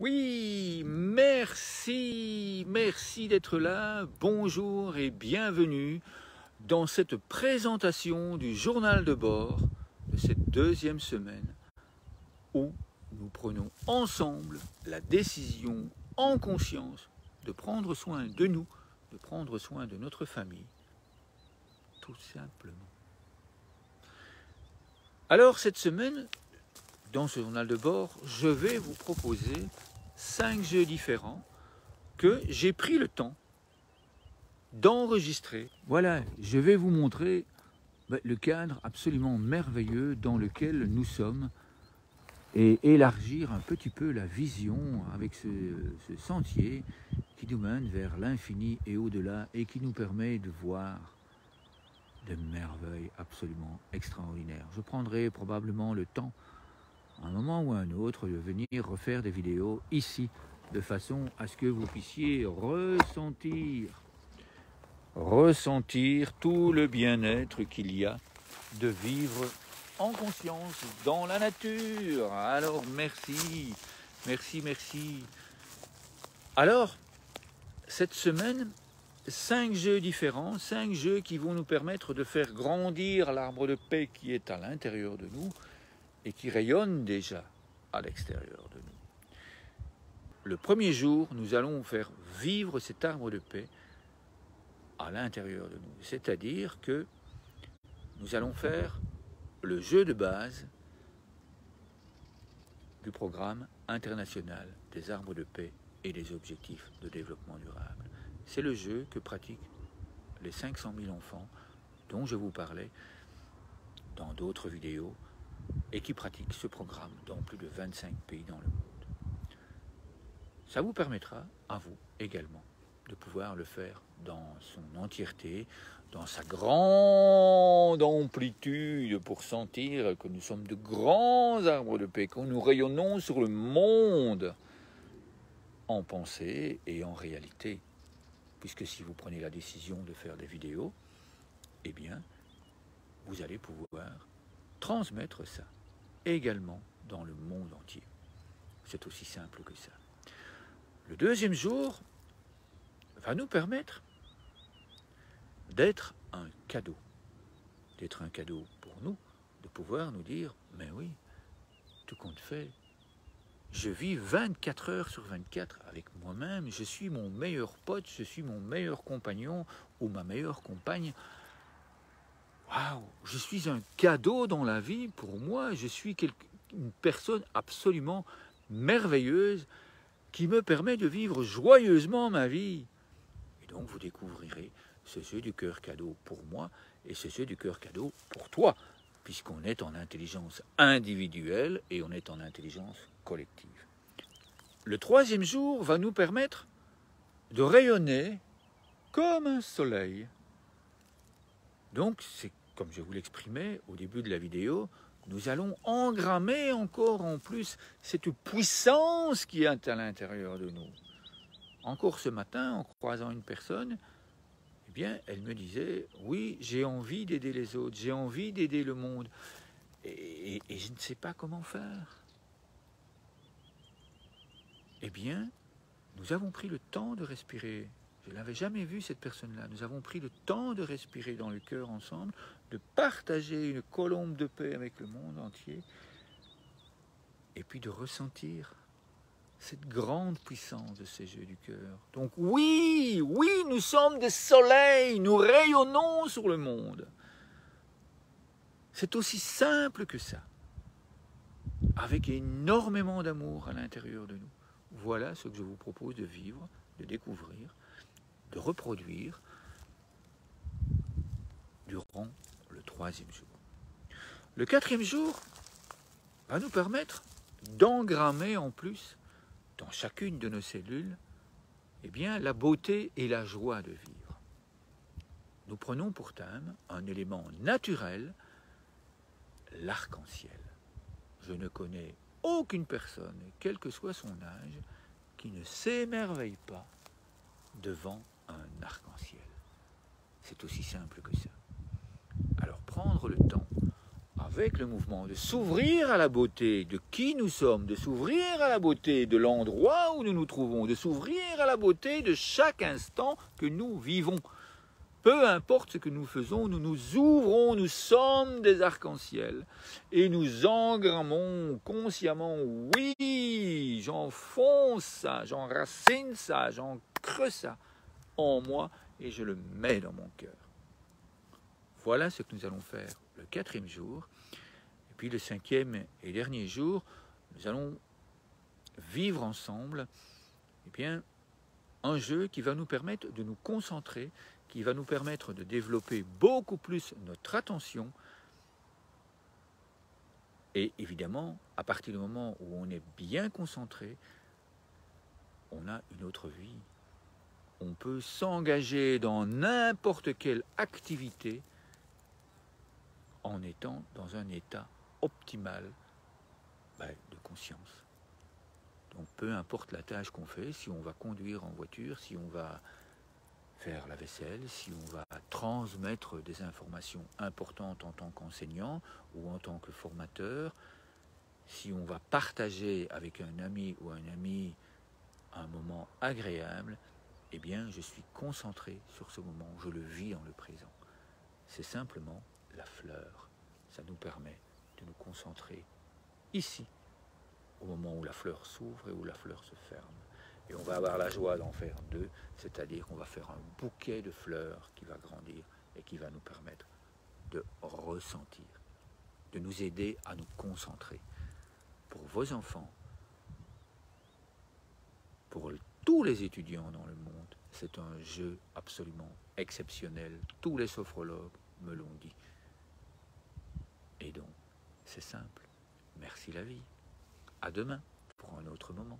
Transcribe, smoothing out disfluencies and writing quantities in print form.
Oui, merci d'être là. Bonjour et bienvenue dans cette présentation du journal de bord de cette deuxième semaine où nous prenons ensemble la décision en conscience de prendre soin de nous, de prendre soin de notre famille, tout simplement. Alors cette semaine, dans ce journal de bord, je vais vous proposer 5 jeux différents que j'ai pris le temps d'enregistrer. Voilà, je vais vous montrer le cadre absolument merveilleux dans lequel nous sommes et élargir un petit peu la vision avec ce sentier qui nous mène vers l'infini et au-delà et qui nous permet de voir des merveilles absolument extraordinaires. Je prendrai probablement le temps, à un moment ou à un autre, de venir refaire des vidéos ici, de façon à ce que vous puissiez ressentir tout le bien-être qu'il y a de vivre en conscience dans la nature. Alors merci. Alors, cette semaine, 5 jeux différents, 5 jeux qui vont nous permettre de faire grandir l'arbre de paix qui est à l'intérieur de nous et qui rayonne déjà à l'extérieur de nous. Le premier jour, nous allons faire vivre cet arbre de paix à l'intérieur de nous. C'est-à-dire que nous allons faire le jeu de base du programme international des arbres de paix et des objectifs de développement durable. C'est le jeu que pratiquent les 500 000 enfants dont je vous parlais dans d'autres vidéos et qui pratiquent ce programme dans plus de 25 pays dans le monde. Ça vous permettra à vous également de pouvoir le faire dans son entièreté, dans sa grande amplitude, pour sentir que nous sommes de grands arbres de paix, que nous rayonnons sur le monde en pensée et en réalité. Puisque si vous prenez la décision de faire des vidéos, eh bien, vous allez pouvoir transmettre ça également dans le monde entier. C'est aussi simple que ça. Le deuxième jour va nous permettre d'être un cadeau pour nous, de pouvoir nous dire, mais oui, tout compte fait, je vis 24 heures sur 24 avec moi-même, je suis mon meilleur pote, je suis mon meilleur compagnon ou ma meilleure compagne. Waouh, je suis un cadeau dans la vie pour moi, je suis une personne absolument merveilleuse qui me permet de vivre joyeusement ma vie. Et donc vous découvrirez ce jeu du cœur cadeau pour moi et ce jeu du cœur cadeau pour toi, puisqu'on est en intelligence individuelle et on est en intelligence collective. Le troisième jour va nous permettre de rayonner comme un soleil. Donc, c'est comme je vous l'exprimais au début de la vidéo, nous allons engrammer encore en plus cette puissance qui est à l'intérieur de nous. Encore ce matin, en croisant une personne, eh bien, elle me disait, oui, j'ai envie d'aider les autres, j'ai envie d'aider le monde, et je ne sais pas comment faire. Eh bien, nous avons pris le temps de respirer. Je ne l'avais jamais vu, cette personne-là. Nous avons pris le temps de respirer dans le cœur ensemble, de partager une colombe de paix avec le monde entier, et puis de ressentir cette grande puissance de ces jeux du cœur. Donc oui, nous sommes des soleils, nous rayonnons sur le monde. C'est aussi simple que ça, avec énormément d'amour à l'intérieur de nous. Voilà ce que je vous propose de vivre, de découvrir, de reproduire durant le troisième jour. Le quatrième jour va nous permettre d'engrammer en plus dans chacune de nos cellules, eh bien, la beauté et la joie de vivre. Nous prenons pour thème un élément naturel, l'arc-en-ciel. Je ne connais aucune personne, quel que soit son âge, qui ne s'émerveille pas devant un arc-en-ciel. C'est aussi simple que ça. Alors prendre le temps, avec le mouvement, de s'ouvrir à la beauté de qui nous sommes, de s'ouvrir à la beauté de l'endroit où nous nous trouvons, de s'ouvrir à la beauté de chaque instant que nous vivons. Peu importe ce que nous faisons, nous nous ouvrons, nous sommes des arcs-en-ciel et nous engrammons consciemment, oui, j'enfonce ça, j'enracine ça, j'ancre ça en moi et je le mets dans mon cœur. Voilà ce que nous allons faire le 4e jour. Et puis le 5e et dernier jour, nous allons vivre ensemble un jeu qui va nous permettre de nous concentrer, qui va nous permettre de développer beaucoup plus notre attention. Et évidemment, à partir du moment où on est bien concentré, on a une autre vie. On peut s'engager dans n'importe quelle activité en étant dans un état optimal de conscience. Donc peu importe la tâche qu'on fait, si on va conduire en voiture, si on va faire la vaisselle, si on va transmettre des informations importantes en tant qu'enseignant ou en tant que formateur, si on va partager avec un ami ou un ami un moment agréable, eh bien je suis concentré sur ce moment, je le vis dans le présent. C'est simplement la fleur. Ça nous permet de nous concentrer ici, au moment où la fleur s'ouvre et où la fleur se ferme. Et on va avoir la joie d'en faire 2, c'est-à-dire qu'on va faire un bouquet de fleurs qui va grandir et qui va nous permettre de ressentir, de nous aider à nous concentrer. Pour vos enfants, pour tous les étudiants dans le monde, c'est un jeu absolument exceptionnel. Tous les sophrologues me l'ont dit. Et donc, c'est simple. Merci la vie. À demain pour un autre moment.